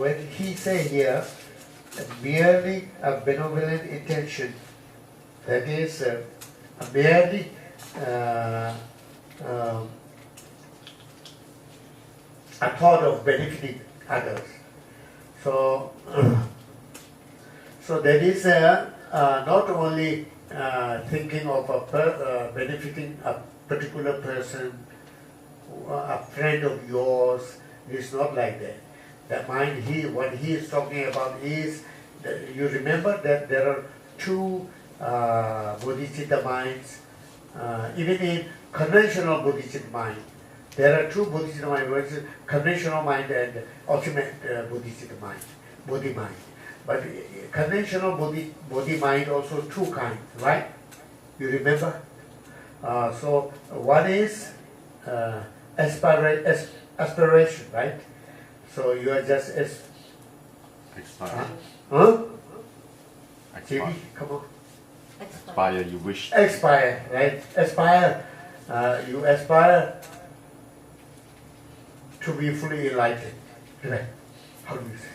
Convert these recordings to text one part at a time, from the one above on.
when he say here, merely a benevolent intention, that is merely a thought of benefiting others. So, so that is not only thinking of benefiting a particular person, a friend of yours. It's not like that. The mind, what he is talking about is, you remember that there are two bodhicitta minds, even in conventional bodhicitta mind. There are two bodhicitta minds, conventional mind and ultimate bodhicitta mind, bodhi mind. But conventional bodhi mind also two kinds, right? You remember? So one is aspiration, right? So you are just Expire. huh? Expire. Come on. Expire, you wish. Aspire, right? Aspire. You aspire to be fully enlightened. Right? How do you say?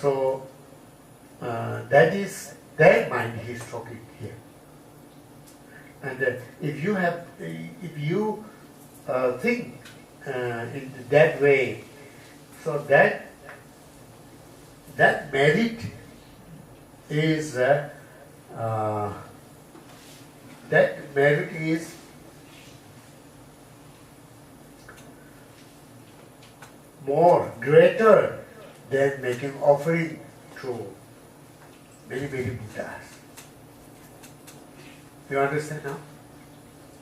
So that is that mind he is talking here. And if you think in that way, so that merit is more greater than making offering to many Buddhas. You understand now?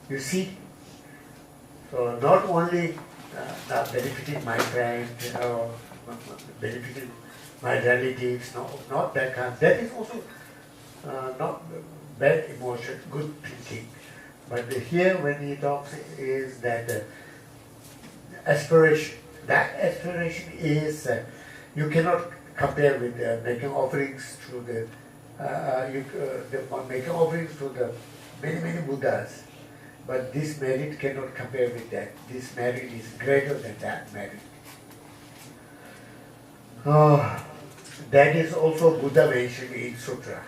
You see? So not only benefiting my friend or benefiting my relatives, no, not that kind. That is also not bad emotion, good thinking. But here when he talks is that aspiration. That aspiration is, you cannot compare with making offerings to making offerings to the many Buddhas. But this merit cannot compare with that. This merit is greater than that merit. That is also Buddha mentioned in Sutra.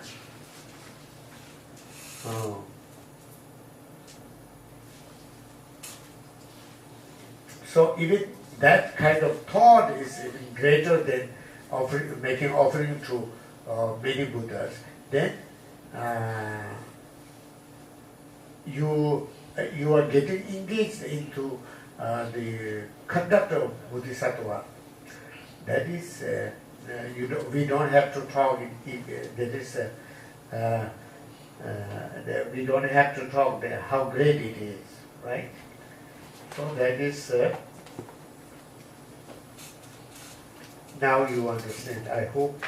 So even that kind of thought is even greater than making offering to many Buddhas. Then you are getting engaged into the conduct of Bodhisattva. That is, we don't have to talk. We don't have to talk how great it is, right? So that is. Now you understand, I hope.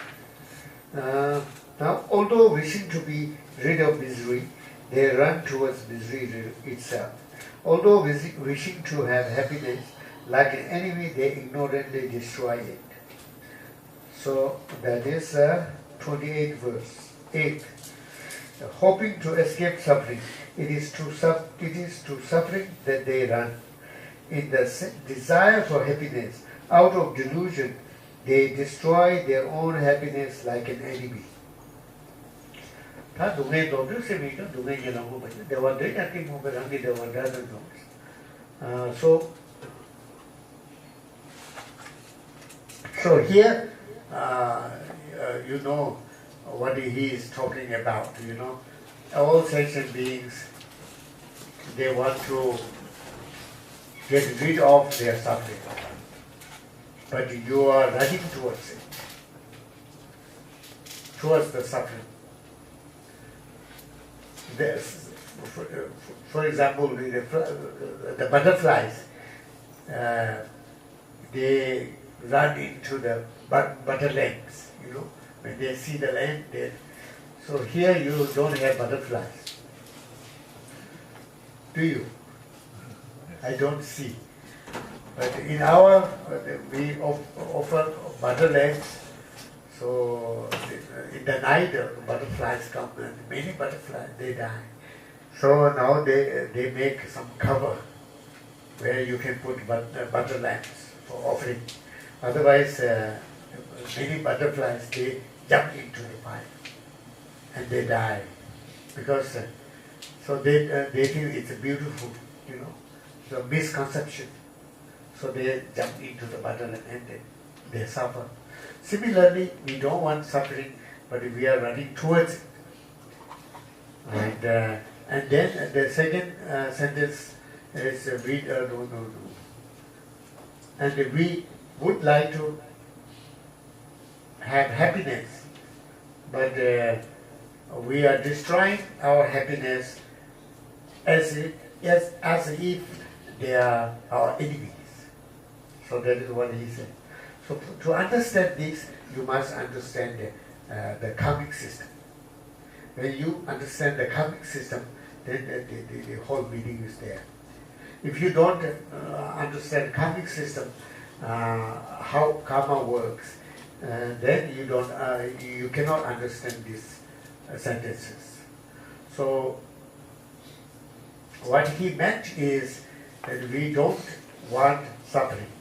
Now, although wishing to be rid of misery, they run towards misery itself. Although wishing to have happiness, like an enemy, they ignorantly destroy it. So that is 28 verse 8. Hoping to escape suffering, it is to suffering that they run. In the desire for happiness, out of delusion, they destroy their own happiness like an enemy. So here, you know what he is talking about. You know, all sentient beings, they want to get rid of their suffering. But you are running towards it, towards the suffering. For example, the butterflies, they run into the butterlands, you know, when they see the land there. So here you don't have butterflies. Do you? I don't see. But in our, we offer butterlands. So in the night, butterflies come, and many butterflies, they die. So now they make some cover where you can put butterlands. for offering. Otherwise, many butterflies, they jump into the fire and they die because so they think it's beautiful, the misconception. So they jump into the button and they suffer. Similarly, we don't want suffering, but we are running towards it. And then the second sentence is and we would like to have happiness, but we are destroying our happiness as if they are our enemies. So that is what he said. So to understand this, you must understand the karmic system. When you understand the karmic system, then the whole meaning is there. If you don't understand karmic system, how karma works, then you cannot understand these sentences. So what he meant is that we don't want suffering,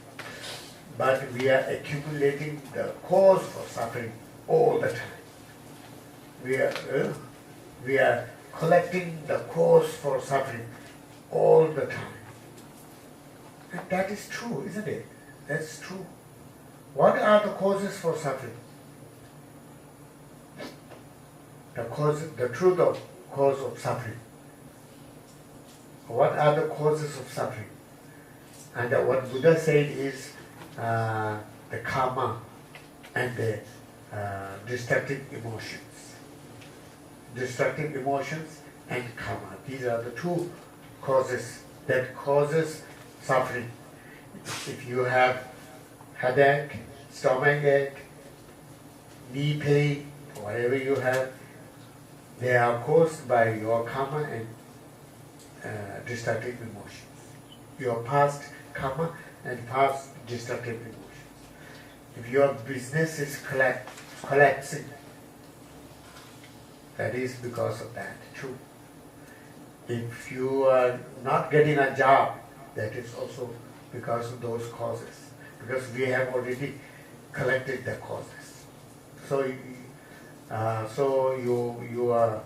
but we are accumulating the cause for suffering all the time. We are collecting the cause for suffering all the time. And that is true, isn't it? That's true. What are the causes for suffering? The truth of cause of suffering. What are the causes of suffering? And what Buddha said is the karma and the destructive emotions. Destructive emotions and karma. These are the two causes that causes suffering. If you have headache, stomach ache, knee pain, whatever you have, they are caused by your karma and destructive emotions. Your past karma and past destructive emotions. If your business is collapsing, that is because of that too. If you are not getting a job, that is also because of those causes. Because we have already collected the causes. So, you are.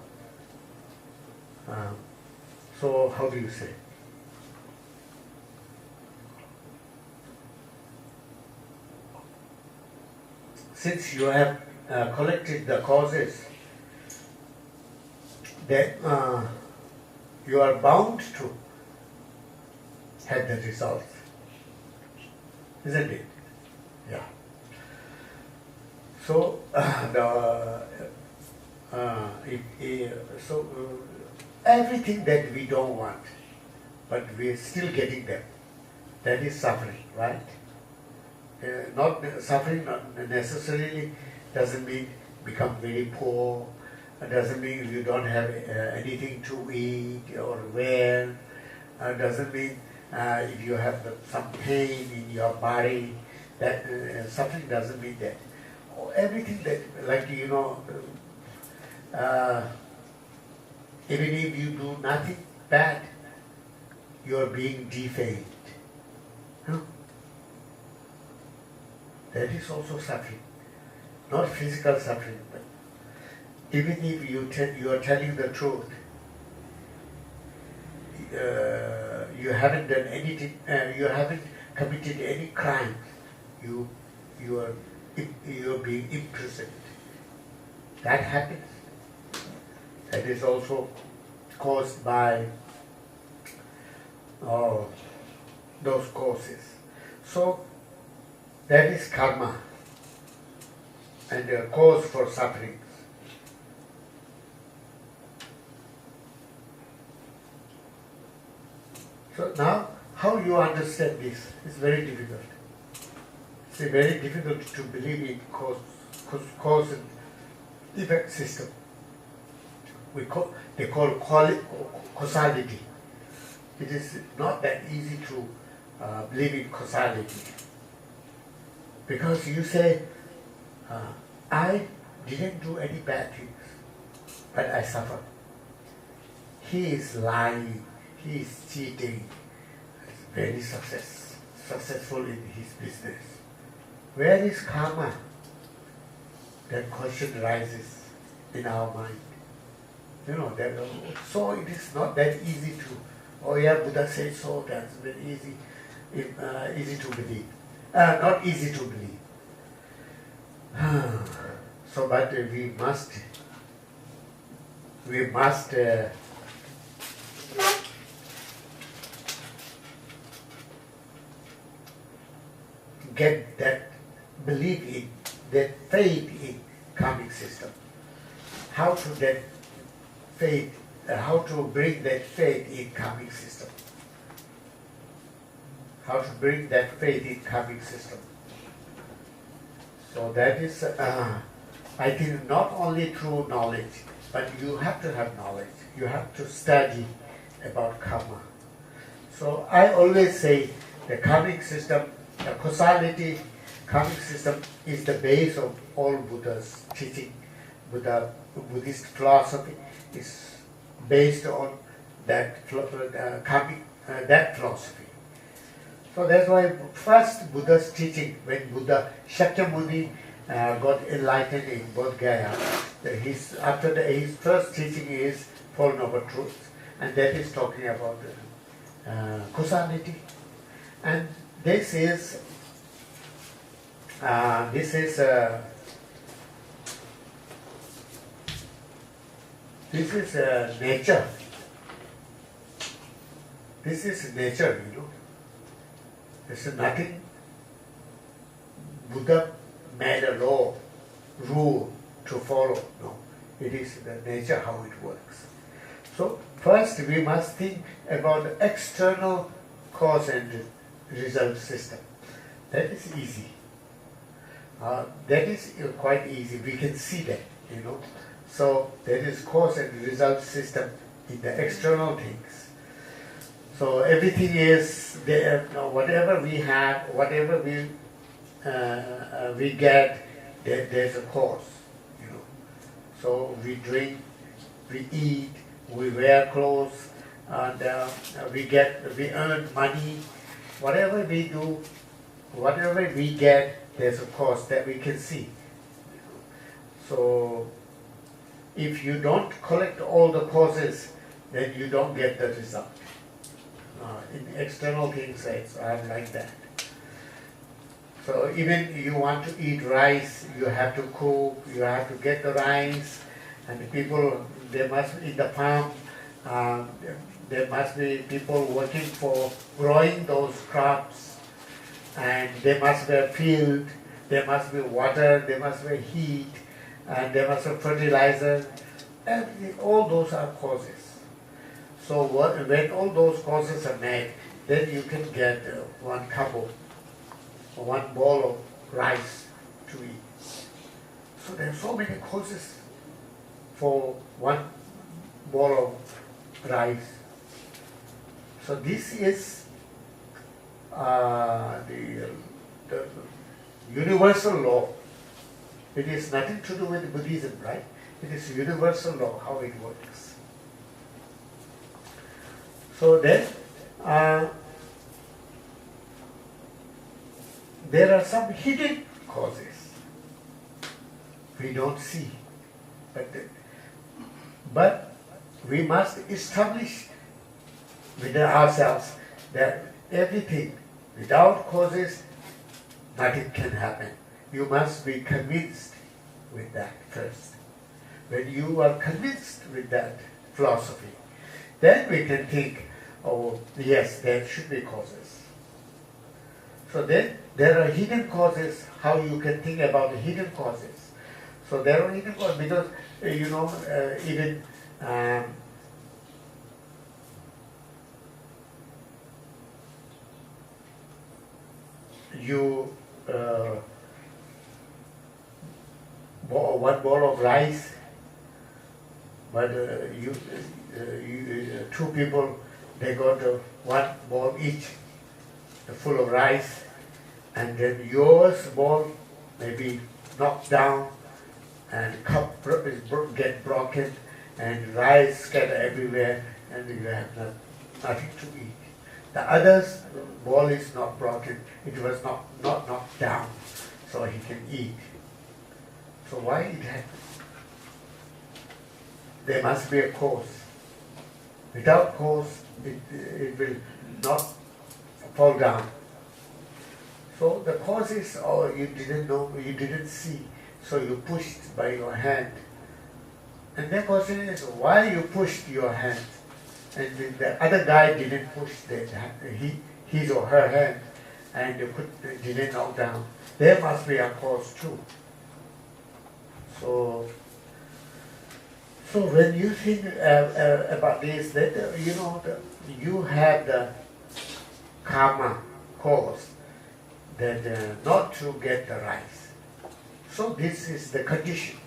So how do you say? Since you have collected the causes, then you are bound to have the results, isn't it? Yeah. So everything that we don't want, but we are still getting them, that is suffering, right? Not suffering not necessarily doesn't mean become very poor. It doesn't mean you don't have anything to eat or wear. Doesn't mean if you have some pain in your body. That suffering doesn't mean that. Everything that, like even if you do nothing bad, you are being defamed. Huh? That is also suffering, not physical suffering, but even if you are telling the truth, you haven't done anything, you haven't committed any crime, you are being imprisoned. That happens. That is also caused by those causes. So that is karma and a cause for sufferings. So now, how you understand this is very difficult. It's very difficult to believe in cause and effect system. They call causality. It is not that easy to believe in causality. Because you say, I didn't do any bad things, but I suffer. He is lying, he is cheating, very successful in his business. Where is karma? That question rises in our mind. You know, that, so it is not that easy to, oh yeah, Buddha said so, that's very easy, easy to believe. Not easy to believe. So, but we must get that belief in, that faith in karmic system. How to that faith, how to bring that faith in karmic system. How to bring that faith in karmic system. So that is, I think, not only through knowledge, but you have to have knowledge. You have to study about karma. So I always say the karmic system, the causality karmic system is the base of all Buddha's teaching. Buddhist philosophy is based on that that philosophy. So that's why first Buddha's teaching, when Buddha Shakyamuni got enlightened in Bodh Gaya, his first teaching is Four Noble Truths, and that is talking about causality. And this is nature. This is nature, you know. This is nothing. Buddha made a law, rule to follow. No, it is the nature how it works. So first we must think about the external cause and result system. That is easy. That is quite easy. We can see that, you know. So that is cause and result system in the external things. So everything is there. Whatever we have, whatever we get, there's a cause, you know. So we drink, we eat, we wear clothes, and we earn money. Whatever we do, whatever we get, there's a cause that we can see. So if you don't collect all the causes, then you don't get the result. In external things, it's like that. So even you want to eat rice, you have to cook, you have to get the rice, and the people, they must in the farm, there must be people working for growing those crops, and there must be a field, there must be water, there must be heat, and there must be fertilizer, and all those are causes. So when all those causes are met, then you can get one cup of, one bowl of rice to eat. So there are so many causes for one bowl of rice. So this is the universal law. It is nothing to do with Buddhism, right? It is universal law, how it works. So then, there are some hidden causes we don't see, but we must establish within ourselves that everything without causes, nothing can happen. You must be convinced with that first. When you are convinced with that philosophy, then we can think, oh yes, there should be causes. So then there are hidden causes, how you can think about the hidden causes. So there are hidden causes because, you know, even one bowl of rice, but two people, they got one bowl each full of rice, and then yours bowl may be knocked down and cup get broken and rice scattered everywhere, and you have nothing to eat. The other's ball is not broken. It was not knocked down, so he can eat. So why it happened? There must be a cause. Without cause, it will not fall down. So the cause is, or you didn't know, you didn't see, so you pushed by your hand. And the question is, why you pushed your hand? And the other guy didn't push his or her hand, and didn't knock down. There must be a cause too. So when you think about this, that you have the karma cause that not to get the rice. So this is the condition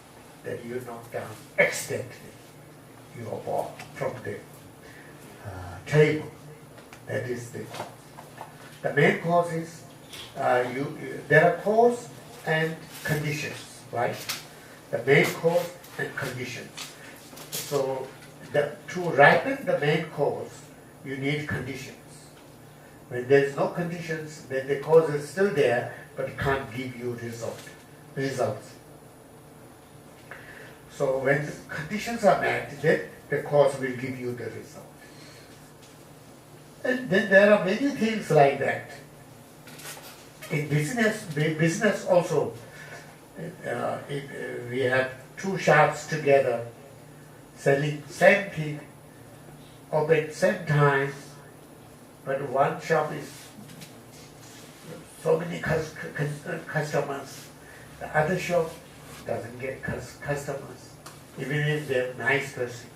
that you knock down accidentally your ball from the table. That is the cause. The main cause is there are cause and conditions, right? The main cause and conditions. So to ripen the main cause, you need conditions. When there is no conditions, then the cause is still there, but it can't give you results. So when the conditions are met, then the cause will give you the result. And then there are many things like that. In business also, we have two shops together, selling same thing, open same time, but one shop is so many customers, the other shop doesn't get customers, even if they're nice person.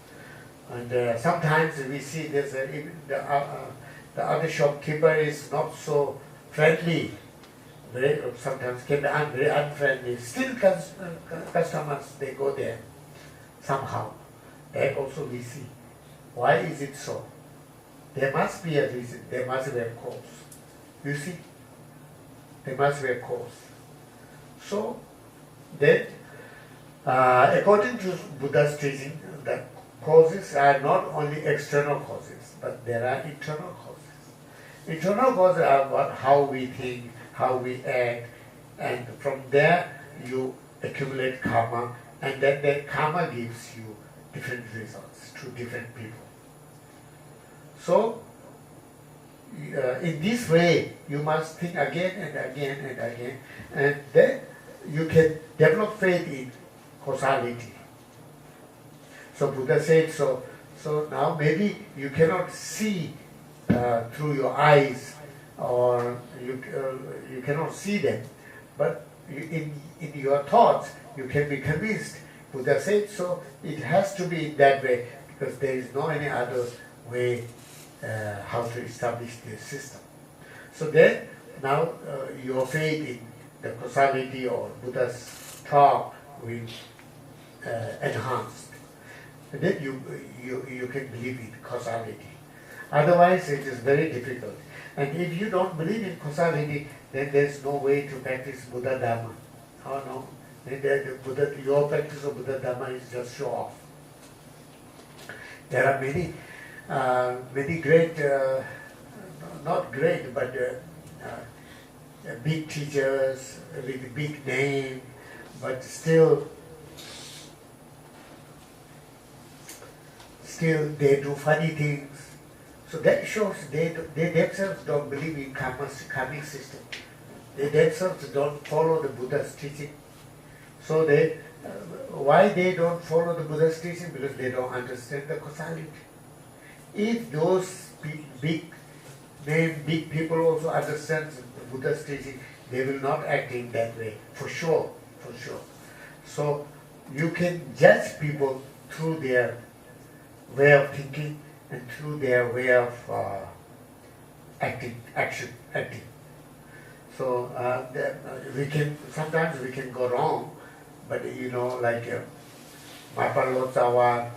And sometimes we see there's the other shopkeeper is not so friendly. Sometimes can be very unfriendly. Still customers, they go there somehow. That also we see. Why is it so? There must be a reason. There must be a cause. You see? There must be a cause. So then, according to Buddha's teaching, the causes are not only external causes, but there are internal causes. Internal causes are how we think, how we act, and from there you accumulate karma, and then that karma gives you different results to different people. So, in this way, you must think again and again and again, and then you can develop faith in causality. So Buddha said so. So now maybe you cannot see through your eyes, or you cannot see them, but in your thoughts you can be convinced. Buddha said so. It has to be that way because there is no any other way how to establish this system. So then now your faith in the causality or Buddha's talk will enhance. And then you can believe in causality. Otherwise it is very difficult. And if you don't believe in causality, then there is no way to practice Buddha Dhamma. Oh no, then your practice of Buddha Dhamma is just show off. There are many great, not great, but big teachers with big name, but still they do funny things. So that shows they themselves don't believe in karmic system. They themselves don't follow the Buddha's teaching. So why they don't follow the Buddha's teaching? Because they don't understand the causality. If those big people also understand the Buddha's teaching, they will not act in that way, for sure. So you can judge people through their way of thinking and through their way of acting. So sometimes we can go wrong, but like Mapalotawa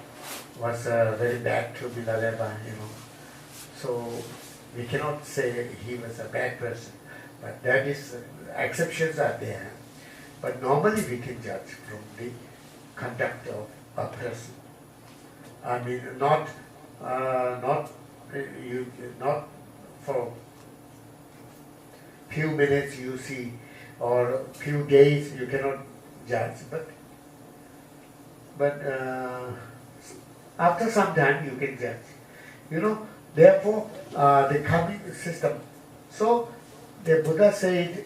was very bad to Milaleva, So we cannot say he was a bad person, but that is exceptions are there. But normally we can judge from the conduct of a person. I mean, not for few minutes you see, or few days you cannot judge, but after some time you can judge. Therefore, the karmic system. So, the Buddha said,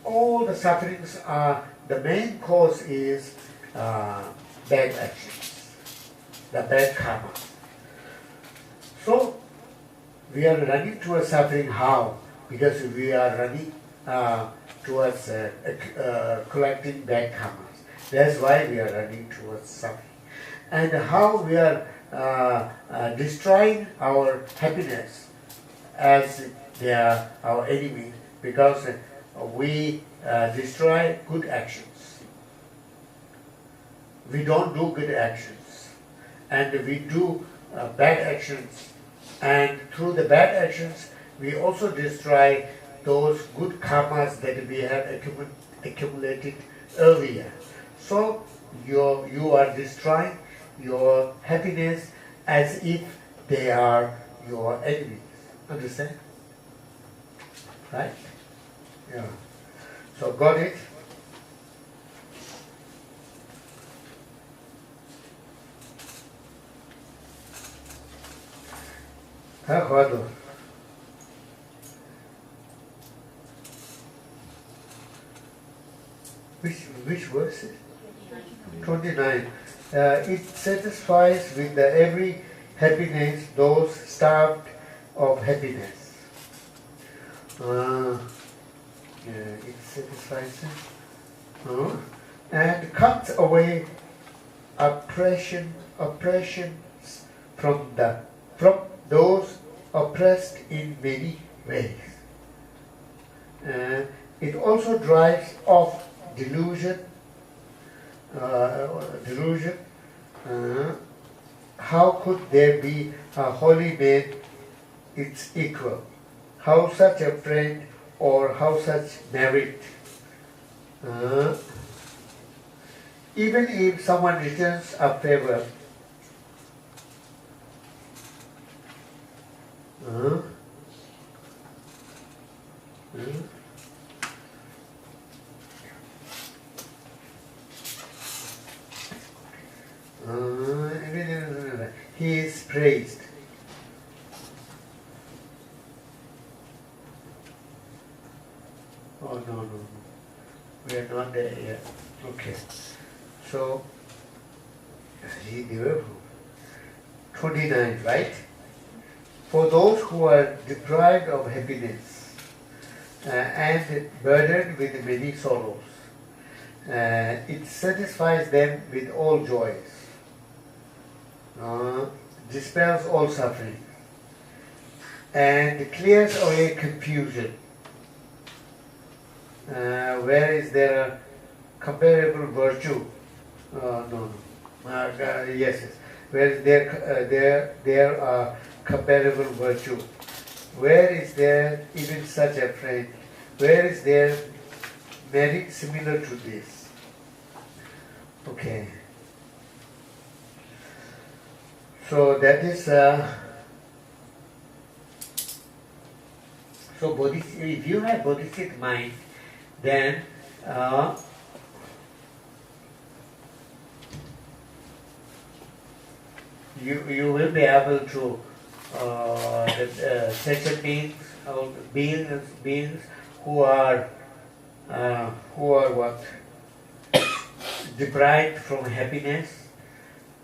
all the sufferings are, the main cause is bad actions, the bad karma. So, we are running towards suffering. How? Because we are running towards collecting bad karmas. That's why we are running towards suffering. And how we are destroying our happiness as they are our enemy, because we destroy good actions. We don't do good actions, and we do bad actions, and through the bad actions we also destroy those good karmas that we have accumulated earlier. So you are destroying your happiness as if they are your enemies. Understand? Right? Yeah. So got it? Huh, which verse? 29. It satisfies with every happiness those starved of happiness. It satisfies and cuts away oppressions from those oppressed in many ways. It also drives off delusion. How could there be a holy man its equal? How such a friend, or how such merit? Even if someone returns a favor, he is praised. Oh, no. We are not there yet. Okay. So, 29, right? For those who are deprived of happiness and burdened with many sorrows, it satisfies them with all joys, dispels all suffering, and clears away confusion. Where is there a comparable virtue? No. Yes. Where is there a comparable virtue? Where is there even such a friend? Where is there merit similar to this? Okay. So that is so if you have bodhisattva mind, then you will be able to sentient beings who are what, deprived from happiness,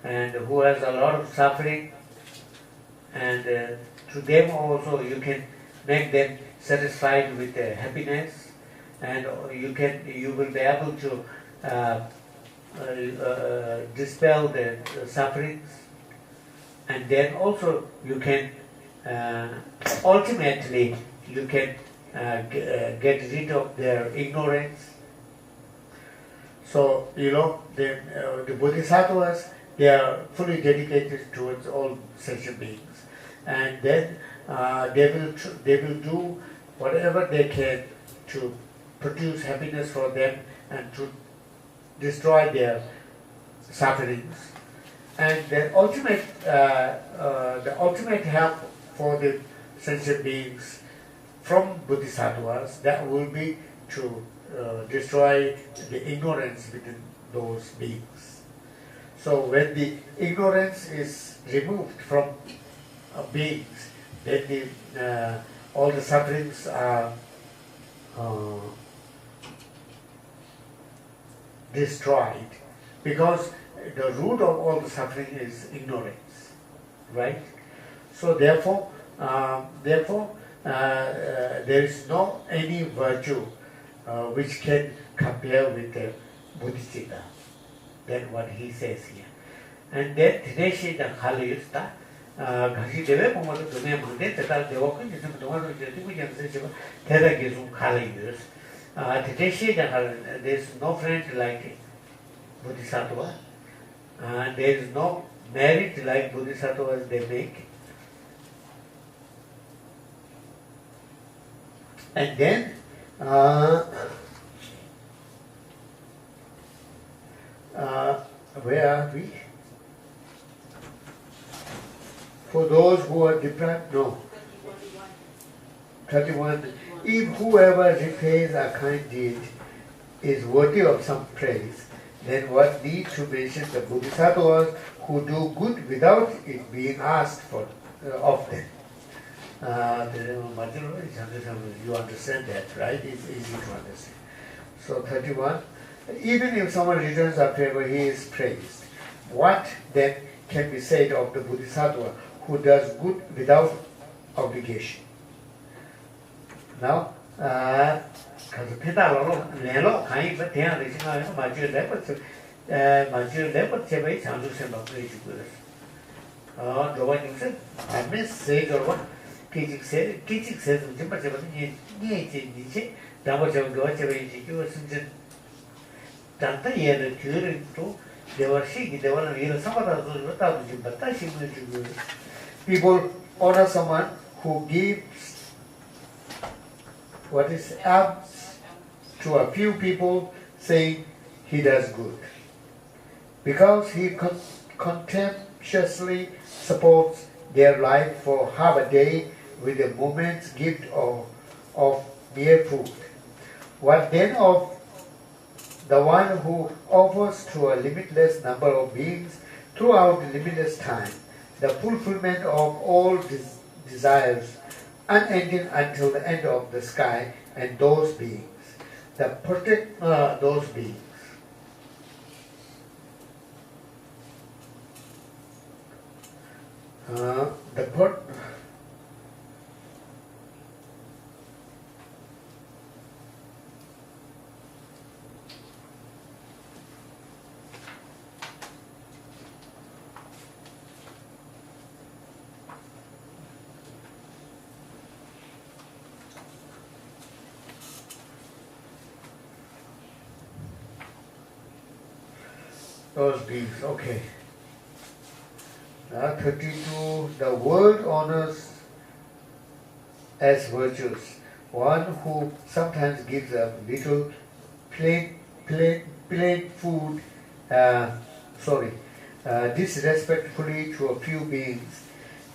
and who has a lot of suffering, and to them also you can make them satisfied with happiness, and you will be able to dispel the sufferings, and then also you can ultimately you can get rid of their ignorance. So the bodhisattvas, they are fully dedicated towards all sentient beings, and then they will do whatever they can to produce happiness for them and to destroy their sufferings. And the ultimate help for the sentient beings from bodhisattvas, that will be to destroy the ignorance within those beings. So when the ignorance is removed from beings, then all the sufferings are destroyed, because the root of all the suffering is ignorance, right? So therefore, there is no any virtue which can compare with the bodhicitta. That's what he says here. And then Dineshi the Khalayusta, Gashi Deve Pomoto Dume Mande, Tata Devokan, is a Tomato Jetibu, Tera Gizum Khalayus. Dineshi the Khalayus, there is no friend like Bodhisattva, and there is no merit like Bodhisattvas they make. And then where are we? For those who are deprived, no. 31. If whoever repays a kind deed is worthy of some praise, then what need to mention the Bodhisattvas who do good without it being asked for of them? You understand that, right? It's easy to understand. So 31. Even if someone returns a favor, he is praised. What then can be said of the Bodhisattva who does good without obligation? Now, people honor someone who gives what is alms to a few people, saying he does good, because he contemptuously supports their life for half a day with a moment's gift of mere food. What then of the one who offers to a limitless number of beings throughout limitless time the fulfillment of all desires, unending until the end of the sky, and those beings, that protect those beings. Those beings, okay. 32. The world honors as virtuous one who sometimes gives a little plain food, disrespectfully to a few beings,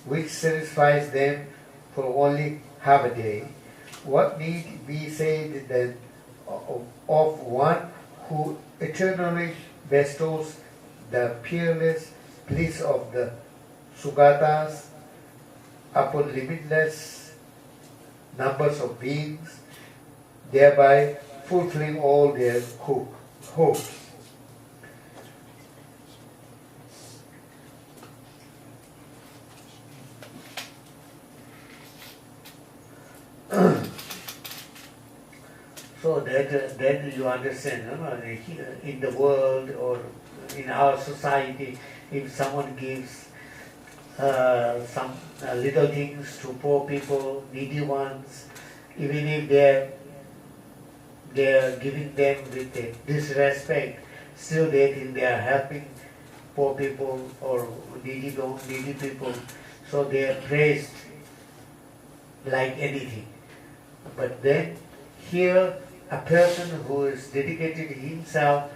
which satisfies them for only half a day. What need be said then of one who eternally bestows the peerless bliss of the Sugatas upon limitless numbers of beings, thereby fulfilling all their hopes. So that then you understand, in the world or in our society, if someone gives some little things to poor people, needy ones, even if they're giving them with disrespect, still they think they are helping poor people or needy people, so they are praised like anything. But then here, a person who is dedicated himself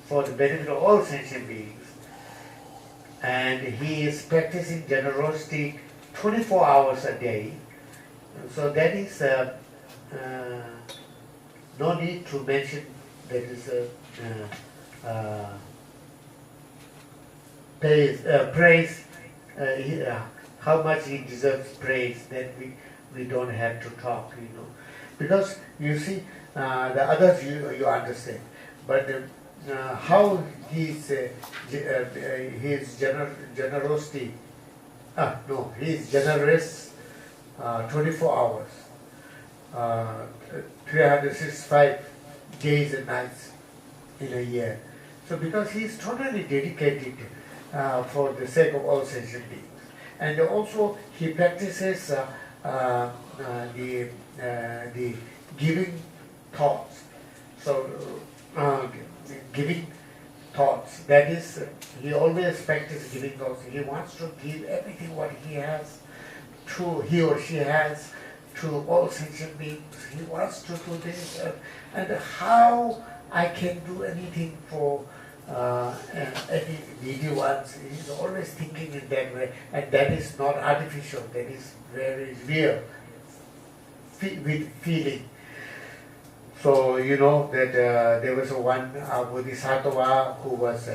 for the benefit of all sentient beings, and he is practicing generosity 24 hours a day, So that is no need to mention that is praise how much he deserves praise, that we don't have to talk, because you see the others you understand, but how his generosity, no, he is generous 24 hours, 365 days and nights in a year. So because he is totally dedicated for the sake of all sentient beings. And also he practices the giving thoughts. So giving thoughts, that is, he always practices giving thoughts. He wants to give everything what he has, he or she has, to all sentient beings. He wants to do this, and how I can do anything for any needy ones. He's always thinking in that way, and that is not artificial. That is very real, with feeling. So you know that there was one Bodhisattva who was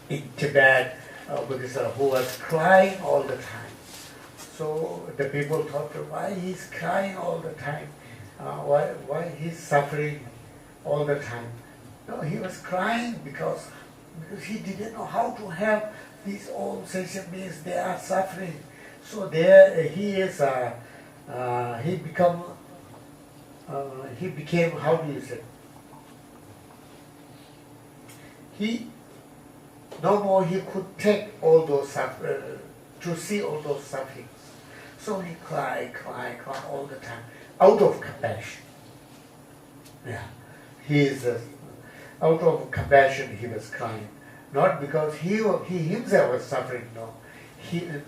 in Tibet, who was crying all the time. So the people thought, why he's crying all the time? Why he's suffering all the time? No, he was crying because he didn't know how to help these old sentient beings. They are suffering. So there he is. He became, how do you say? No more he could take all those to see all those sufferings. So he cried all the time, out of compassion. Yeah, he is out of compassion. He was crying, not because he himself was suffering. No,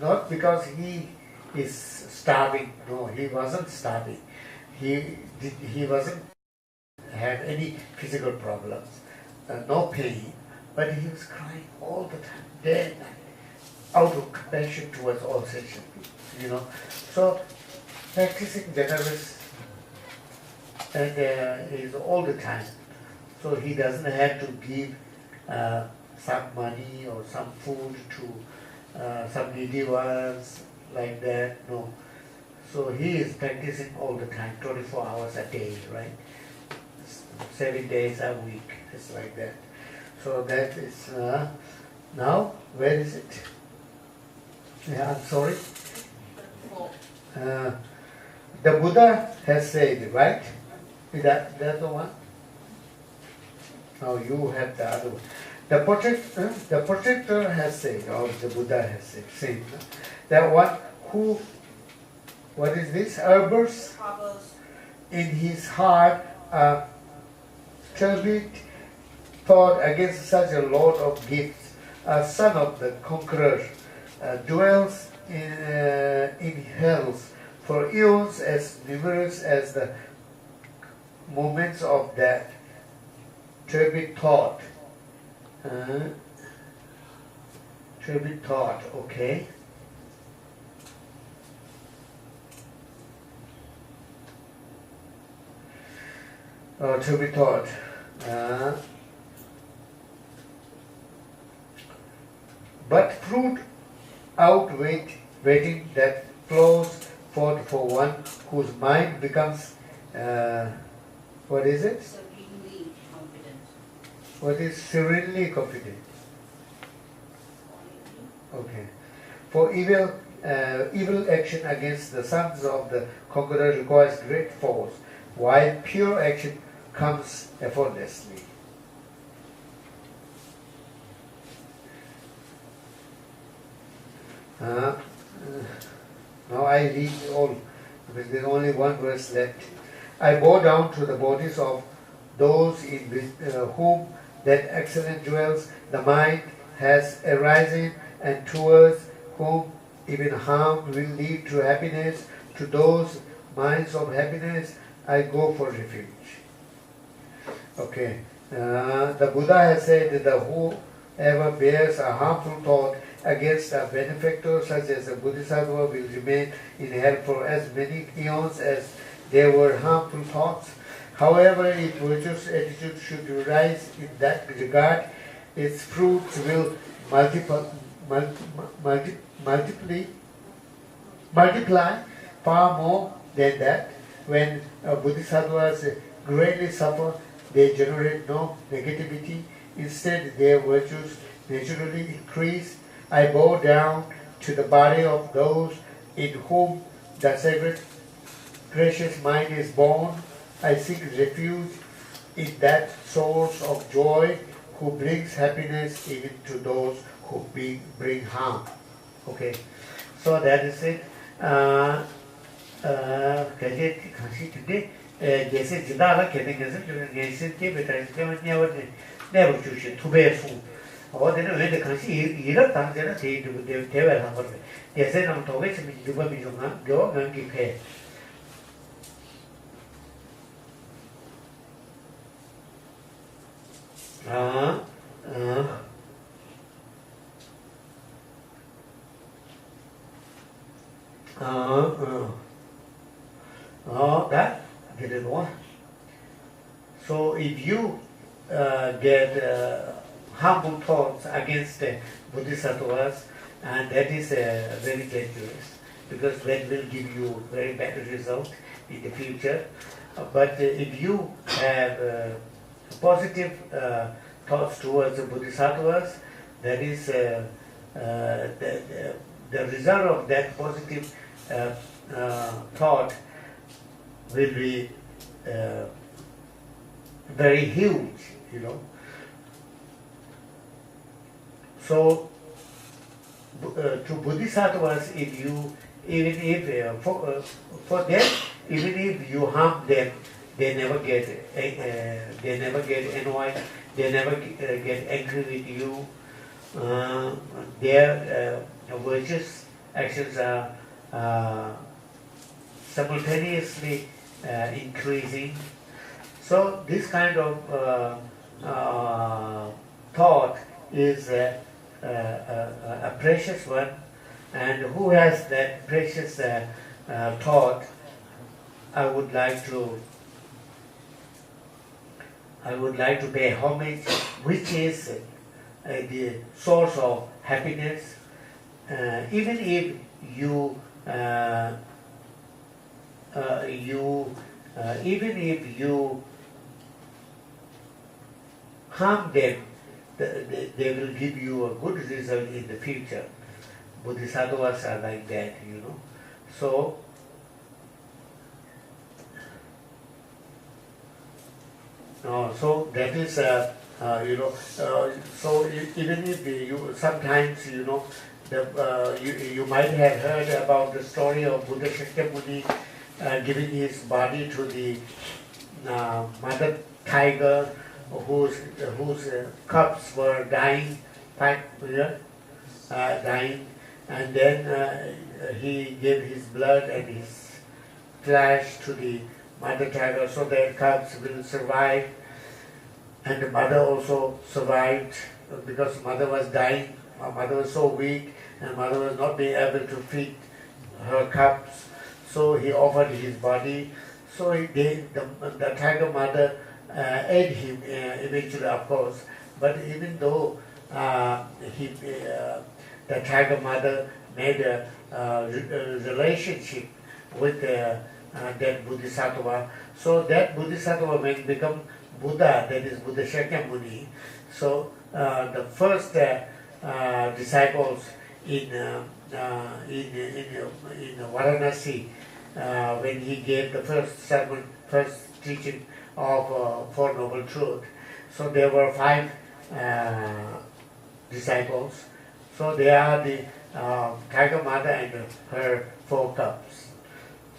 not because he is starving. No, he wasn't starving. He wasn't have any physical problems, no pain, but he was crying all the time, day and night, out of compassion towards all sentient beings. So practicing generous and is all the time. So he doesn't have to give some money or some food to some needy ones like that. No. So he is practicing all the time, 24 hours a day, right? 7 days a week. It's like that. So that is now. Where is it? Yeah, I'm sorry. The Buddha has said, right? Is that the one? Oh, you have the other one. The protector has said, or the Buddha has said, that one who, what is this? Harbors in his heart turbid thought against such a lord of gifts, a son of the conqueror, dwells in hells for eons as numerous as the moments of that turbid thought. Turbid thought, okay. Turbid thought. But fruit waiting that flows forth for one whose mind becomes, what is it? Serenely confident. What is serenely confident? Okay. For evil action against the sons of the conqueror requires great force, while pure action comes effortlessly. Now I read all, because there's only one verse left. I bow down to the bodies of those in whom that excellence dwells, the mind has arisen, and towards whom even harm will lead to happiness. To those minds of happiness I go for refuge. Okay. The Buddha has said that whoever bears a harmful thought against a benefactor such as a bodhisattva will remain in hell for as many eons as there were harmful thoughts. However, if virtuous attitude should rise in that regard, its fruits will multiply far more than that. When bodhisattvas greatly suffer, they generate no negativity. Instead, their virtues naturally increase. I bow down to the body of those in whom the sacred, gracious mind is born. I seek refuge in that source of joy who brings happiness even to those who bring harm. Okay, so that is it. जैसे जिदा वाला कहते हैं जैसे के बेटा इसके में never choose to be fool और देने उन्हें देखा सी ये लोग तांग देना थे थे वाला पर जैसे हम तोगे से मिल जुबा मिल जुगा जो मैं की है that didn't work. So if you get harmful thoughts against bodhisattvas, and that is very dangerous because that will give you very bad result in the future. But if you have positive thoughts towards the bodhisattvas, that is the result of that positive thought will be very huge, you know. So to bodhisattvas, if you for them, even if you harm them, they never get annoyed, they never get angry with you. Their virtuous actions are simultaneously increasing. So this kind of thought is a precious one, and who has that precious thought, I would like to pay homage, which is the source of happiness. Even if you even if you harm them, they will give you a good result in the future. Bodhisattvas are like that, you know. So so that is you know. So even if you sometimes, you know, you might have heard about the story of Buddha Shakyamuni giving his body to the mother tiger whose cubs were dying, dying, and then he gave his blood and his flesh to the mother tiger so that cubs will survive, and the mother also survived because mother was dying. Mother was so weak and mother was not being able to feed her cubs, so he offered his body. So the tiger mother ate him eventually, of course. But even though the tiger mother made a relationship with that bodhisattva, so that bodhisattva when become Buddha, that is Buddha Shakyamuni. So the first disciples in Varanasi, when he gave the first sermon, first teaching of Four Noble Truths. So there were 5 disciples. So they are the tiger mother and her 4 cubs.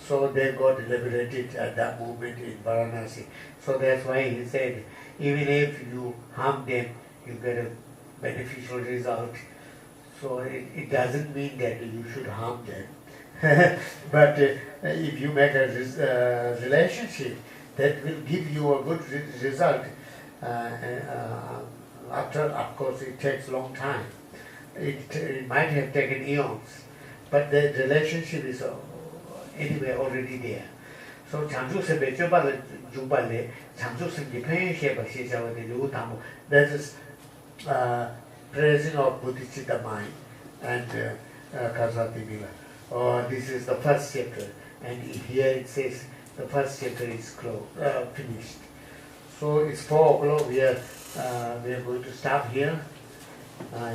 So they got liberated at that moment in Varanasi. So that's why he said, even if you harm them, you get a beneficial result. So it doesn't mean that you should harm them. But if you make a relationship, that will give you a good result. After, of course, it takes a long time. it might have taken eons, but the relationship is anyway already there. So 장주선 배줘발 주발레 장주선 기편에 시에바시자원의 요다모, that is praising of Bodhicitta mind and Kasatibila. This is the first chapter, and here it says the first chapter is finished. So it's 4 o'clock. We are going to stop here.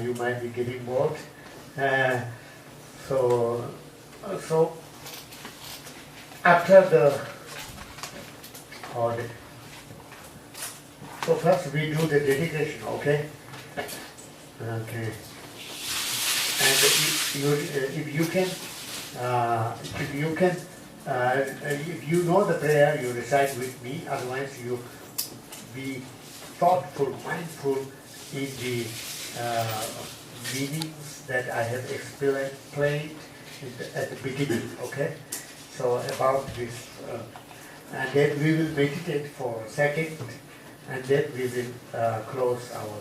You might be getting bored. So after the audit, so first we do the dedication, okay? Okay. And if you know the prayer, you recite with me. Otherwise, you be thoughtful, mindful in the meanings that I have explained at the beginning. Okay, so about this, and then we will meditate for a second, and then we will close our